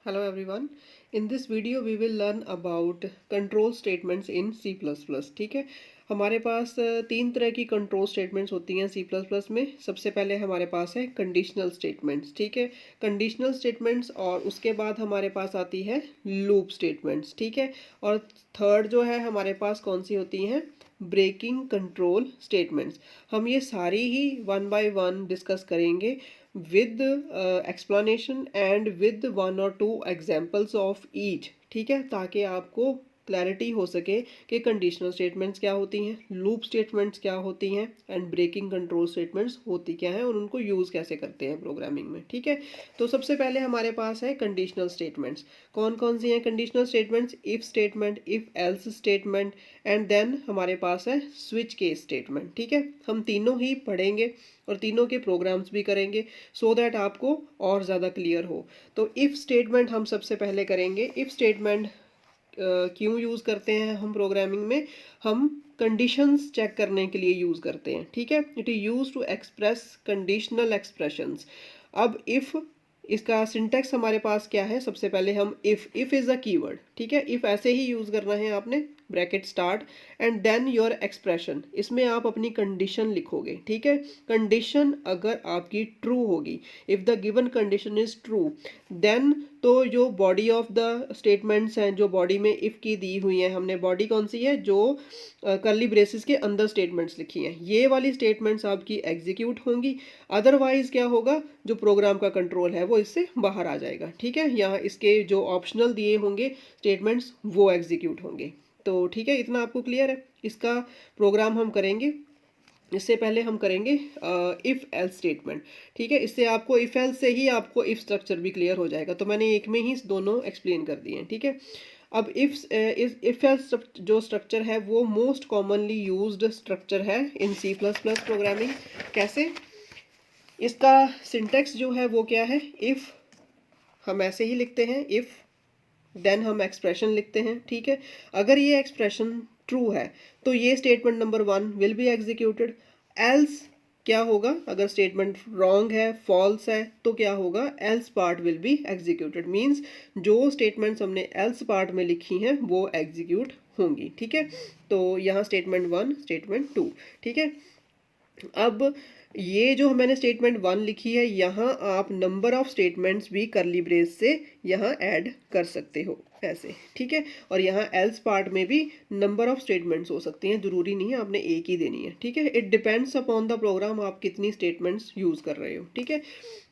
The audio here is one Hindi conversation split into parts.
Hello everyone. In this video we will learn about control statements in C++. ठीक है, हमारे पास तीन तरह की कंट्रोल स्टेटमेंट्स होती हैं C++ में। सबसे पहले हमारे पास है कंडीशनल स्टेटमेंट्स। ठीक है, कंडीशनल स्टेटमेंट्स, और उसके बाद हमारे पास आती है लूप स्टेटमेंट्स। ठीक है, और थर्ड जो है हमारे पास कौन सी होती हैं, ब्रेकिंग कंट्रोल स्टेटमेंट्स। हम ये सारी ही वन बाय वन डिस्कस करेंगे with explanation and with one or two examples of each। ठीक है, ताकि आपको क्लैरिटी हो सके कि कंडीशनल स्टेटमेंट्स क्या होती हैं, लूप स्टेटमेंट्स क्या होती हैं एंड ब्रेकिंग कंट्रोल स्टेटमेंट्स होती क्या हैं और उनको यूज़ कैसे करते हैं प्रोग्रामिंग में। ठीक है, तो सबसे पहले हमारे पास है कंडीशनल स्टेटमेंट्स। कौन कौन सी हैं conditional statements? If statement, if else statement, and then हमारे पास है स्विच केस स्टेटमेंट। ठीक है, हम तीनों ही पढ़ेंगे और तीनों के प्रोग्राम्स भी करेंगे सो दैट आपको और ज़्यादा क्लियर हो। तो इफ़ स्टेटमेंट हम सबसे पहले करेंगे। इफ़ स्टेटमेंट क्यों यूज़ करते हैं हम प्रोग्रामिंग में? हम कंडीशंस चेक करने के लिए यूज़ करते हैं। ठीक है, it is use to express conditional expressions. अब इफ़, इसका सिंटेक्स हमारे पास क्या है? सबसे पहले हम इफ़ इज़ अ कीवर्ड। ठीक है, इफ़ ऐसे ही यूज़ करना है आपने, bracket start and then your expression. इसमें आप अपनी कंडीशन लिखोगे। ठीक है, कंडीशन अगर आपकी ट्रू होगी, if the given condition is true, then तो जो बॉडी ऑफ द स्टेटमेंट्स हैं, जो बॉडी में इफ़ की दी हुई हैं, हमने बॉडी कौन सी है, जो कर्ली ब्रेसेस के अंदर स्टेटमेंट्स लिखी हैं, ये वाली स्टेटमेंट्स आपकी एग्जीक्यूट होंगी। अदरवाइज क्या होगा, जो प्रोग्राम का कंट्रोल है वो इससे बाहर आ जाएगा। ठीक है, यहाँ इसके जो ऑप्शनल दिए होंगे स्टेटमेंट्स वो एग्जीक्यूट होंगे। तो ठीक है, इतना आपको क्लियर है। इसका प्रोग्राम हम करेंगे। इससे पहले हम करेंगे इफ़ एल्स स्टेटमेंट। ठीक है, इससे आपको इफ़ एल्स से ही आपको इफ़ स्ट्रक्चर भी क्लियर हो जाएगा। तो मैंने एक में ही दोनों एक्सप्लेन कर दिए हैं। ठीक है, अब इफ़ एल्स जो स्ट्रक्चर है वो मोस्ट कॉमनली यूज्ड स्ट्रक्चर है इन C++ प्रोग्रामिंग। कैसे? इसका सिंटेक्स जो है वो क्या है, इफ़ हम ऐसे ही लिखते हैं, इफ़ देन हम एक्सप्रेशन लिखते हैं। ठीक है, अगर ये एक्सप्रेशन ट्रू है तो ये statement number one will be executed. Else क्या होगा, अगर स्टेटमेंट रॉन्ग है, फॉल्स है, तो क्या होगा, else part will be executed. Means जो स्टेटमेंट्स हमने एल्स पार्ट में लिखी हैं वो एग्जीक्यूट होंगी। ठीक है, तो यहाँ स्टेटमेंट वन, स्टेटमेंट टू। ठीक है, अब ये जो मैंने स्टेटमेंट वन लिखी है, यहाँ आप नंबर ऑफ स्टेटमेंट्स भी करली ब्रेस से यहाँ ऐड कर सकते हो ऐसे। ठीक है, और यहाँ एल्स पार्ट में भी नंबर ऑफ स्टेटमेंट्स हो सकती हैं, जरूरी नहीं है आपने एक ही देनी है। ठीक है, it depends upon the program, आप कितनी स्टेटमेंट्स यूज़ कर रहे हो। ठीक है,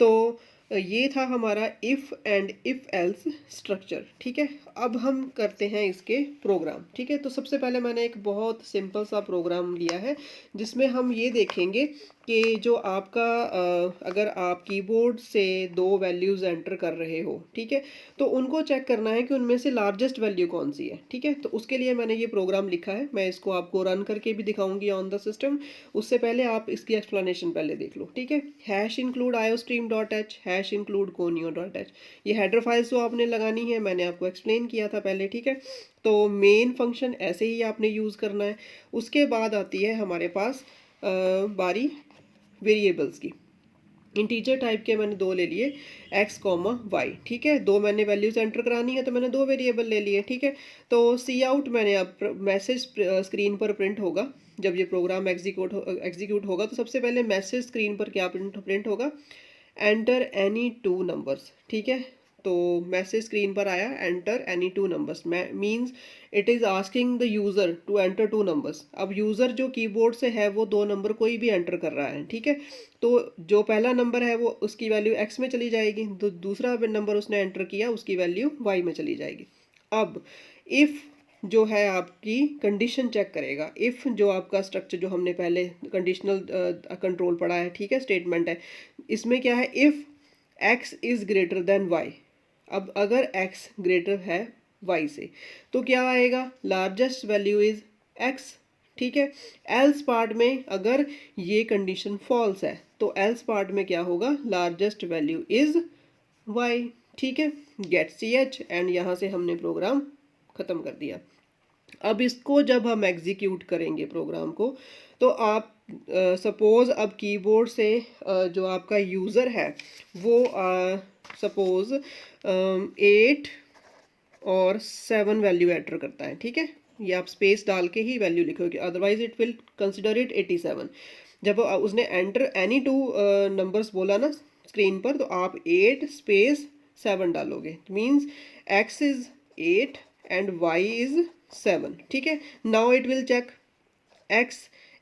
तो ये था हमारा if and if else structure. ठीक है, अब हम करते हैं इसके प्रोग्राम। ठीक है, तो सबसे पहले मैंने एक बहुत सिंपल सा प्रोग्राम लिया है जिसमें हम ये देखेंगे कि जो आपका अगर आप कीबोर्ड से दो वैल्यूज़ एंटर कर रहे हो, ठीक है, तो उनको चेक करना है कि उनमें से लार्जेस्ट वैल्यू कौन सी है। ठीक है, तो उसके लिए मैंने ये प्रोग्राम लिखा है, मैं इसको आपको रन करके भी दिखाऊंगी ऑन द सिस्टम। उससे पहले आप इसकी एक्सप्लेनेशन पहले देख लो। ठीक है, hash include iostream.h, hash include conio.h, ये हेडर फाइल्स जो आपने लगानी है मैंने आपको एक्सप्लेन किया था पहले। ठीक है, तो मेन फंक्शन ऐसे ही आपने यूज़ करना है। उसके बाद आती है हमारे पास बारी वेरिएबल्स की। इंटीजर टाइप के मैंने दो ले लिए, x कॉमा वाई। ठीक है, दो मैंने वैल्यूज एंटर करानी है तो मैंने दो वेरिएबल ले लिए। ठीक है, तो सी आउट मैंने अब मैसेज स्क्रीन पर प्रिंट होगा जब ये प्रोग्राम एग्जीक्यूट होगा। तो सबसे पहले मैसेज स्क्रीन पर क्या प्रिंट होगा, एंटर एनी टू नंबर्स। ठीक है, तो मैसेज स्क्रीन पर आया, enter any two numbers, means it is asking the user to enter two numbers. अब यूज़र जो कीबोर्ड से है वो दो नंबर कोई भी एंटर कर रहा है। ठीक है, तो जो पहला नंबर है वो उसकी वैल्यू x में चली जाएगी, तो दूसरा नंबर उसने एंटर किया उसकी वैल्यू y में चली जाएगी। अब इफ़ जो है आपकी कंडीशन चेक करेगा। इफ़ जो आपका स्ट्रक्चर जो हमने पहले कंडीशनल कंट्रोल पढ़ा है, ठीक है, स्टेटमेंट है, इसमें क्या है, if x is greater than y। अब अगर x ग्रेटर है y से तो क्या आएगा, लार्जेस्ट वैल्यू इज़ x। ठीक है, एल्स पार्ट में अगर ये कंडीशन फॉल्स है तो एल्स पार्ट में क्या होगा, लार्जेस्ट वैल्यू इज़ y। ठीक है, गेट ch, एंड यहाँ से हमने प्रोग्राम ख़त्म कर दिया। अब इसको जब हम एग्जीक्यूट करेंगे प्रोग्राम को, तो आप सपोज़ अब कीबोर्ड से जो आपका यूज़र है वो सपोज 8 और 7 वैल्यू एंटर करता है, ठीक है, ये आप स्पेस डाल के ही वैल्यू लिखोगे, otherwise it will consider it 87। जब उसने एंटर एनी टू नंबर्स बोला ना स्क्रीन पर, तो आप 8 स्पेस 7 डालोगे, means x is 8 and y is 7, ठीक है। Now it will check x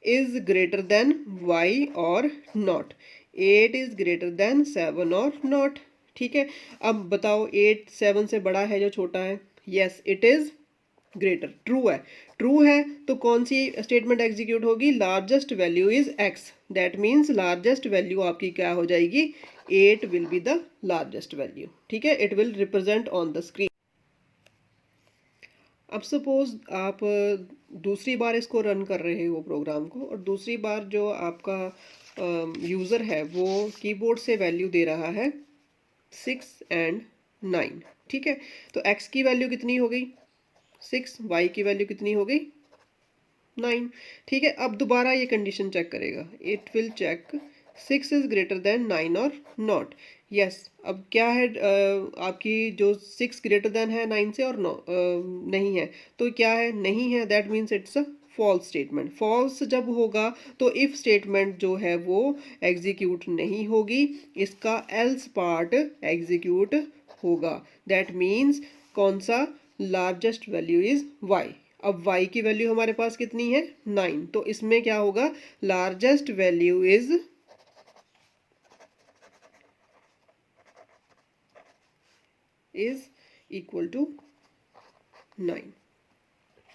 is greater than y और नॉट, 8 इज ग्रेटर देन 7 और नॉट, ठीक है। अब बताओ 8 7 से बड़ा है जो छोटा है? Yes it is greater, true है। ट्रू है तो कौन सी स्टेटमेंट एग्जीक्यूट होगी? Largest value is x, that means largest value आपकी क्या हो जाएगी? 8 will be the largest value, ठीक है, it will represent on the screen. अब सपोज आप दूसरी बार इसको रन कर रहे हो प्रोग्राम को, और दूसरी बार जो आपका यूज़र है वो कीबोर्ड से वैल्यू दे रहा है 6 एंड 9, ठीक है। तो x की वैल्यू कितनी हो गई? 6, y की वैल्यू कितनी हो गई? 9, ठीक है। अब दोबारा ये कंडीशन चेक करेगा, it will check 6 is greater than 9 और नॉट। यस, अब क्या है आपकी जो 6 ग्रेटर देन है 9 से और नहीं है, तो क्या है? नहीं है, that means it's a false statement. False जब होगा तो इफ स्टेटमेंट जो है वो एग्जीक्यूट नहीं होगी, इसका एल्स पार्ट एग्जीक्यूट होगा, दैट मीन्स कौन सा? Largest value is y। अब y की वैल्यू हमारे पास कितनी है? 9, तो इसमें क्या होगा? Largest value is equal to 9,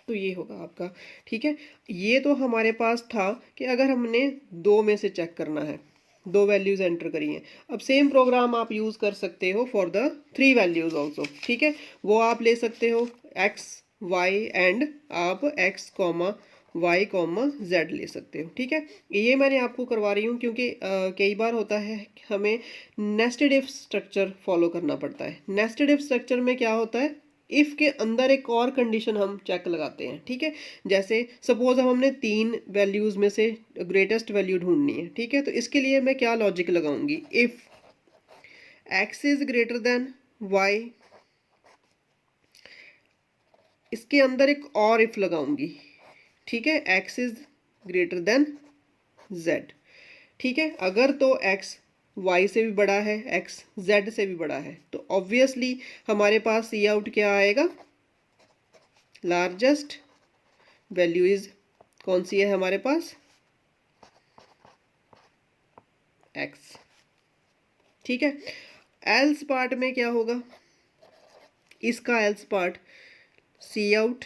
तो ये होगा आपका, ठीक है। ये तो हमारे पास था कि अगर हमने दो में से चेक करना है, दो वैल्यूज एंटर करी हैं। अब सेम प्रोग्राम आप यूज कर सकते हो फॉर द 3 वैल्यूज ऑल्सो, ठीक है। वो आप ले सकते हो x y एंड आप x comma y comma z ले सकते हो, ठीक है। ये मैंने आपको करवा रही हूँ क्योंकि कई बार होता है हमें नेस्टेड इफ स्ट्रक्चर फॉलो करना पड़ता है। नेस्टेड इफ स्ट्रक्चर में क्या होता है? इफ के अंदर एक और कंडीशन हम चेक लगाते हैं, ठीक है। जैसे सपोज हमने 3 वैल्यूज में से ग्रेटेस्ट वैल्यू ढूंढनी है, ठीक है, तो इसके लिए मैं क्या लॉजिक लगाऊंगी? If x is greater than y, इसके अंदर एक और इफ लगाऊंगी, ठीक है, x is greater than z, ठीक है। अगर तो x y से भी बड़ा है, x z से भी बड़ा है, तो ऑब्वियसली हमारे पास सी आउट क्या आएगा? लार्जेस्ट वैल्यू इज कौन सी है हमारे पास? x, ठीक है। एल्स पार्ट में क्या होगा? इसका else part cout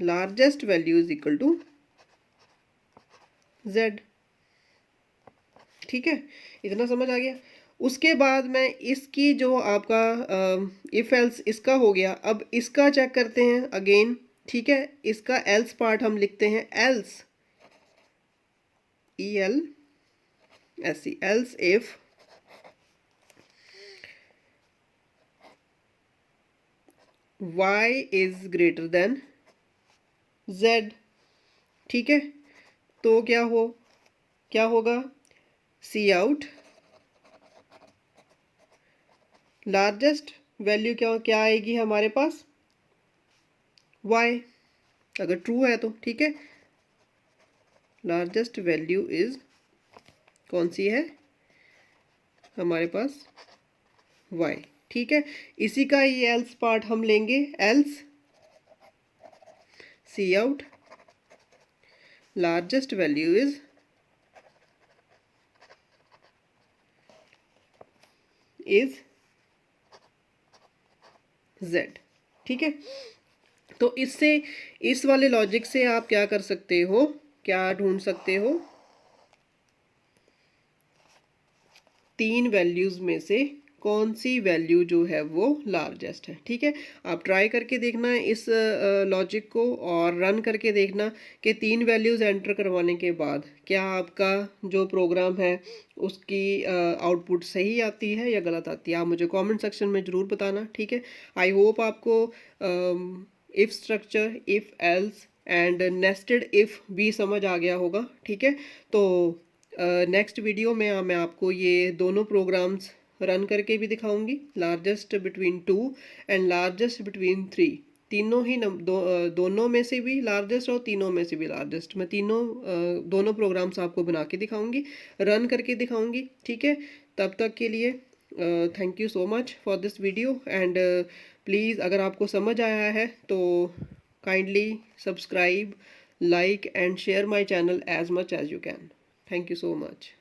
largest value is equal to z, ठीक है। इतना समझ आ गया? उसके बाद में इसकी जो आपका इफ एल्स इसका हो गया, अब इसका चेक करते हैं अगेन, ठीक है। इसका एल्स पार्ट हम लिखते हैं else, E L S E, else if y is greater than z, ठीक है। तो क्या होगा? सी आउट लार्जेस्ट वैल्यू क्या आएगी हमारे पास? y, अगर ट्रू है तो, ठीक है। लार्जेस्ट वैल्यू इज कौन सी है हमारे पास? y, ठीक है। इसी का ही एल्स पार्ट हम लेंगे, else cout largest value is z, ठीक है। तो इससे, इस वाले लॉजिक से आप क्या कर सकते हो, क्या ढूंढ सकते हो? 3 वैल्यूज में से कौन सी वैल्यू जो है वो लार्जेस्ट है, ठीक है। आप ट्राई करके देखना इस लॉजिक को और रन करके देखना कि 3 वैल्यूज एंटर करवाने के बाद क्या आपका जो प्रोग्राम है उसकी आउटपुट सही आती है या गलत आती है। आप मुझे कमेंट सेक्शन में ज़रूर बताना, ठीक है। आई होप आपको if structure, if else and nested if भी समझ आ गया होगा, ठीक है। तो नेक्स्ट वीडियो में मैं आपको ये दोनों प्रोग्राम्स रन करके भी दिखाऊंगी, largest between 2 and largest between 3। तीनों ही दोनों में से भी लार्जेस्ट और तीनों में से भी लार्जेस्ट, मैं दोनों प्रोग्राम्स आपको बना के दिखाऊंगी, रन करके दिखाऊंगी, ठीक है। तब तक के लिए thank you so much for this video and please अगर आपको समझ आया है तो kindly subscribe, like and share my channel as much as you can. Thank you so much.